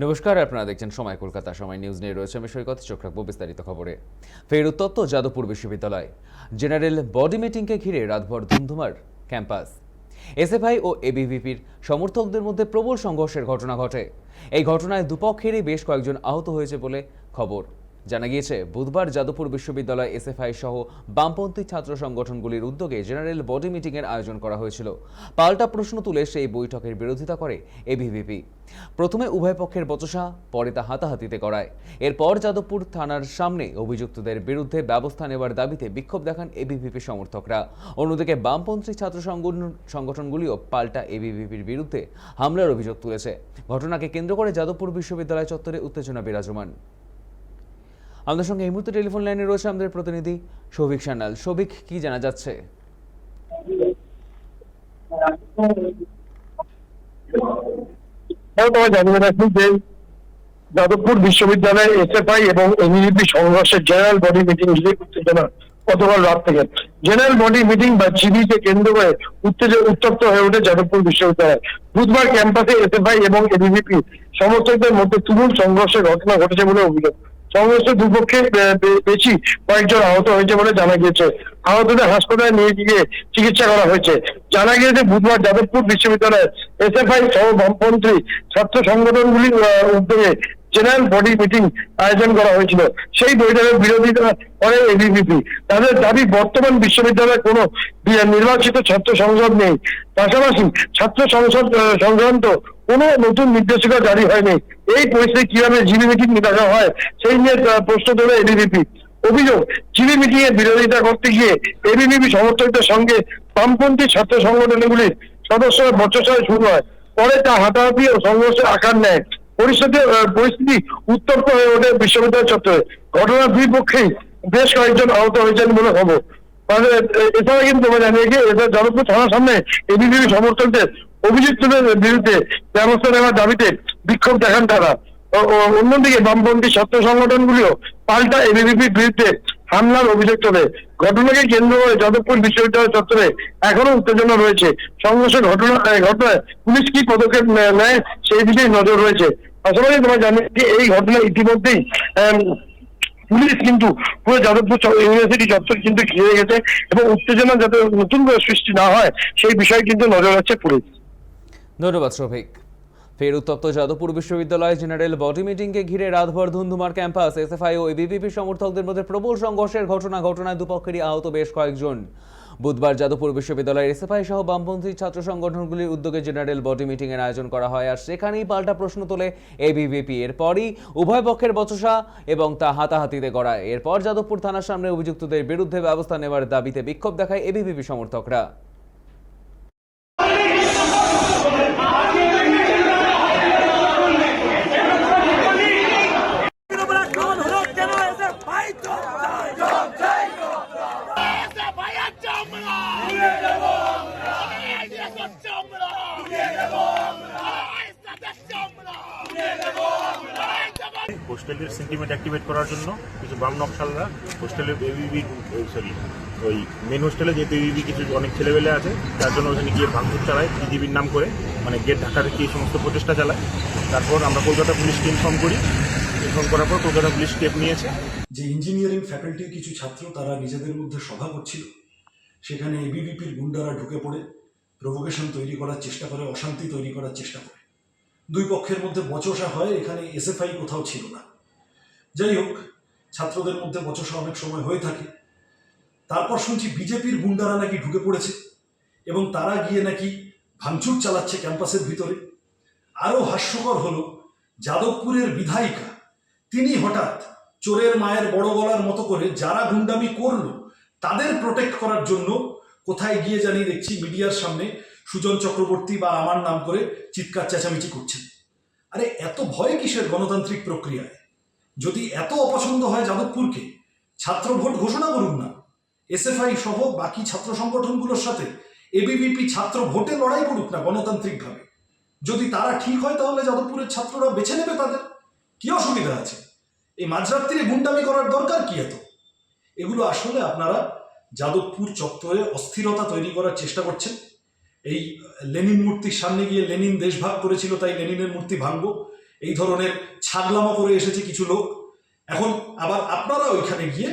নমস্কার, আপনারা দেখছেন সময় কলকাতা। সময় নিউজ নিয়ে রয়েছে আমি সৈকত। চোখ রাখবো বিস্তারিত খবরে। ফের উত্তপ্ত যাদবপুর বিশ্ববিদ্যালয়। জেনারেল বডি মিটিংকে ঘিরে রাতভর ধুমধুমার ক্যাম্পাস। এসএফআই ও এবিভিপির সমর্থকদের মধ্যে প্রবল সংঘর্ষের ঘটনা ঘটে। এই ঘটনায় দুপক্ষেরই বেশ কয়েকজন আহত হয়েছে বলে খবর। জানা গিয়েছে, বুধবার যাদবপুর বিশ্ববিদ্যালয় এসএফআই সহ বামপন্থী ছাত্র সংগঠনগুলির উদ্যোগে জেনারেল বডি মিটিংয়ের আয়োজন করা হয়েছিল। পাল্টা প্রশ্ন তুলে সেই বৈঠকের বিরোধিতা করে এবিভিপি। প্রথমে উভয় পক্ষের বচসা, পরে তা হাতাহাতিতে গড়ায়। এরপর যাদবপুর থানার সামনে অভিযুক্তদের বিরুদ্ধে ব্যবস্থা নেওয়ার দাবিতে বিক্ষোভ দেখান এবিভিপি সমর্থকরা। অন্যদিকে বামপন্থী ছাত্র সংগঠনগুলিও পাল্টা এবিভিপির বিরুদ্ধে হামলার অভিযোগ তুলেছে। ঘটনাকে কেন্দ্র করে যাদবপুর বিশ্ববিদ্যালয় চত্বরে উত্তেজনা বিরাজমান। আমাদের সঙ্গে এই মুহূর্তে টেলিফোন লাইনে রয়েছে আমাদের প্রতিনিধি সৌভিক সান্যাল। সৌভিক, কি জানা যাচ্ছে? জানিয়ে রাখি যে যাদবপুর বিশ্ববিদ্যালয়ে এসএফআই এবং এবিভিপি সংঘর্ষের জেনারেল বডি মিটিং ঘিরে উত্তেজনা গতকাল রাত থেকে। জেনারেল বডি মিটিং বা জিবিকে কেন্দ্র করে উত্তপ্ত হয়ে ওঠে যাদবপুর বিশ্ববিদ্যালয়। বুধবার ক্যাম্পাসে এসএফআই এবং এবিভিপি সমর্থকদের মধ্যে তুমুল সংঘর্ষের ঘটনা ঘটেছে বলে অভিযোগ। সংঘর্ষে দুপক্ষে বেশি কয়েকজন আহত হয়েছে বলে জানা গিয়েছে। আহতদের হাসপাতালে নিয়ে গিয়ে চিকিৎসা করা হয়েছে। জানা গিয়েছে, বুধবার যাদবপুর বিশ্ববিদ্যালয়ের এসএফআই সহ বামপন্থী ছাত্র সংগঠনগুলির উদ্যোগে জেনারেল বডি মিটিং আয়োজন করা হয়েছিল। সেই বৈঠকের বিরোধিতা করে এবিভিপি। তাদের দাবি, বর্তমান বিশ্ববিদ্যালয়ে কোনো নির্বাচিত ছাত্র সংসদ নেই। পাশাপাশি ছাত্র সংসদ সংক্রান্ত কোনো নতুন নির্দেশিকা জারি হয়নি। এই পরিস্থিতি কিভাবে জিবি মিটিং ডাকা হয় সেই নিয়ে প্রশ্ন তোলে এবিভিপি। অভিযোগ, জিবি মিটিং এর বিরোধিতা করতে গিয়ে এবিভিপি সমর্থকদের সঙ্গে বামপন্থী ছাত্র সংগঠনগুলির সদস্যরা বচসায় শুরু হয়। পরে তা হাতাহাতি ও সংঘর্ষের আকার নেয়। পরিস্থিতি উত্তপ্ত হয়ে ওঠে বিশ্ববিদ্যালয় চত্বরে। ঘটনার দুই পক্ষেই বেশ কয়েকজন আহত হয়েছেন বলে খবর। এছাড়া কিন্তু জানিয়ে গিয়ে যাদবপুর থানার সামনে এবিভিপি সমর্থকদের অভিযুক্তদের বিরুদ্ধে ব্যবস্থা নেওয়ার দাবিতে বিক্ষোভ দেখান তারা। অন্যদিকে বামপন্থী ছাত্র সংগঠনগুলিও পাল্টা এবিভিপির বিরুদ্ধে হামলার অভিযোগ তোলে। ঘটনাকে কেন্দ্র করে যাদবপুর বিশ্ববিদ্যালয় চত্বরে এখনো উত্তেজনা রয়েছে। সংঘর্ষের ঘটনায় পুলিশ কি পদক্ষেপ নেয় সেই দিকে নজর রয়েছে। পাশাপাশি জানিয়ে এই ঘটনা ইতিমধ্যেই পুলিশ কিন্তু পুরো যাদবপুর ইউনিভার্সিটি চত্বর কিন্তু ঘিরে গেছে এবং উত্তেজনা যাতে নতুন করে সৃষ্টি না হয় সেই বিষয়ে কিন্তু নজর রাখছে পুলিশ। ধন্যবাদ সৌভিক। ফের উত্তপ্ত যাদবপুর বিশ্ববিদ্যালয়। জেনারেল বডি মিটিংকে ঘিরে রাতভর ধুমধুমার ক্যাম্পাস। এসএফআই ও এবিভিপি সমর্থকদের মধ্যে প্রবল সংঘর্ষের ঘটনায় দুপক্ষেরই আহত বেশ কয়েকজন। বুধবার যাদবপুর বিশ্ববিদ্যালয়ের এসএফআই সহ বামপন্থী ছাত্র সংগঠনগুলির উদ্যোগে জেনারেল বডি মিটিং এর আয়োজন করা হয়, আর সেখানেই পাল্টা প্রশ্ন তোলে এবিভিপি। এরপরই উভয় পক্ষের বচসা এবং তা হাতাহাতিতে গড়ায়। এরপর যাদবপুর থানার সামনে অভিযুক্তদের বিরুদ্ধে ব্যবস্থা নেওয়ার দাবিতে বিক্ষোভ দেখায় এবিভিপি সমর্থকরা। হোস্টেলের সেন্টিমেন্ট অ্যাক্টিভেট করার জন্য কিছু বাম নকশালরা হোস্টেলে ওই মেন হোস্টেলে যেহেতু এবিবি কিছু অনেক ছেলেবেলে আছে, তার জন্য ওখানে গিয়ে ভাঙচুর চালায় বিজিবির নাম করে, মানে গেট ঢাকা রেখে এই সমস্ত প্রচেষ্টা চালায়। তারপর আমরা কলকাতা পুলিশকে ইনফর্ম করি। ইনফর্ম করার পর কলকাতা পুলিশ স্টেপ নিয়েছে। যে ইঞ্জিনিয়ারিং ফ্যাকাল্টির কিছু ছাত্র তারা নিজেদের মধ্যে সভা করছিল, সেখানে এবিভিপির গুন্ডারা ঢুকে পড়ে প্রভোকেশন তৈরি করার চেষ্টা করে, অশান্তি তৈরি করার চেষ্টা করে। দুই পক্ষের মধ্যে বচসা হয়। এখানে এসএফআই কোথাও ছিল না। যাই হোক, ছাত্রদের মধ্যে বচসা অনেক সময় হয়ে থাকে। তারপর শুনছি বিজেপির গুন্ডারা নাকি ঢুকে পড়েছে এবং তারা গিয়ে নাকি ভাঙচুর চালাচ্ছে ক্যাম্পাসের ভিতরে। আরও হাস্যকর হলো, যাদবপুরের বিধায়িকা তিনি হঠাৎ চোরের মায়ের বড় গলার মতো করে যারা গুন্ডামি করলো তাদের প্রোটেক্ট করার জন্য কোথায় গিয়ে জানি দেখছি মিডিয়ার সামনে সুজন চক্রবর্তী বা আমার নাম করে চিৎকার চেঁচামেচি করছেন। আরে এত ভয় কিসের গণতান্ত্রিক প্রক্রিয়ায়? যদি এত অপছন্দ হয় যাদবপুরকে, ছাত্র ভোট ঘোষণা করুন না। এসএফআই সহ বাকি ছাত্র সংগঠনগুলোর সাথে এবিভিপি ছাত্র ভোটে লড়াই করুক না গণতান্ত্রিকভাবে। যদি তারা ঠিক হয় তাহলে যাদবপুরের ছাত্ররা বেছে নেবে তাদের। কি অসুবিধা আছে? এই মাঝরাত্রিরে গুন্ডামি করার দরকার কি এত? এগুলো আসলে আপনারা যাদবপুর চত্বরে অস্থিরতা তৈরি করার চেষ্টা করছেন। এই লেনিন মূর্তির সামনে গিয়ে লেনিন দেশভাগ করেছিল তাই লেনিনের মূর্তি ভাঙবো, এই ধরনের ছাগলামো করে এসেছে কিছু লোক। এখন আবার আপনারা ওইখানে গিয়ে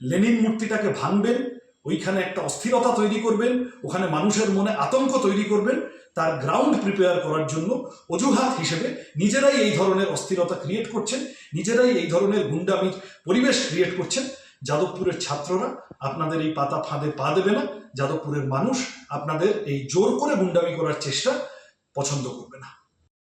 লেনিন মূর্তিটাকে ভাঙবেন, ওইখানে একটা অস্থিরতা তৈরি করবেন, ওখানে মানুষের মনে আতঙ্ক তৈরি করবেন, তার গ্রাউন্ড প্রিপেয়ার করার জন্য অজুহাত হিসেবে নিজেরাই এই ধরনের অস্থিরতা ক্রিয়েট করছেন, নিজেরাই এই ধরনের গুন্ডামির পরিবেশ ক্রিয়েট করছেন। যাদবপুরের ছাত্ররা আপনাদের এই পাতা ফাঁদে পা দেবে না, যাদবপুরের মানুষ আপনাদের এই জোর করে গুন্ডামি করার চেষ্টা পছন্দ করবে না।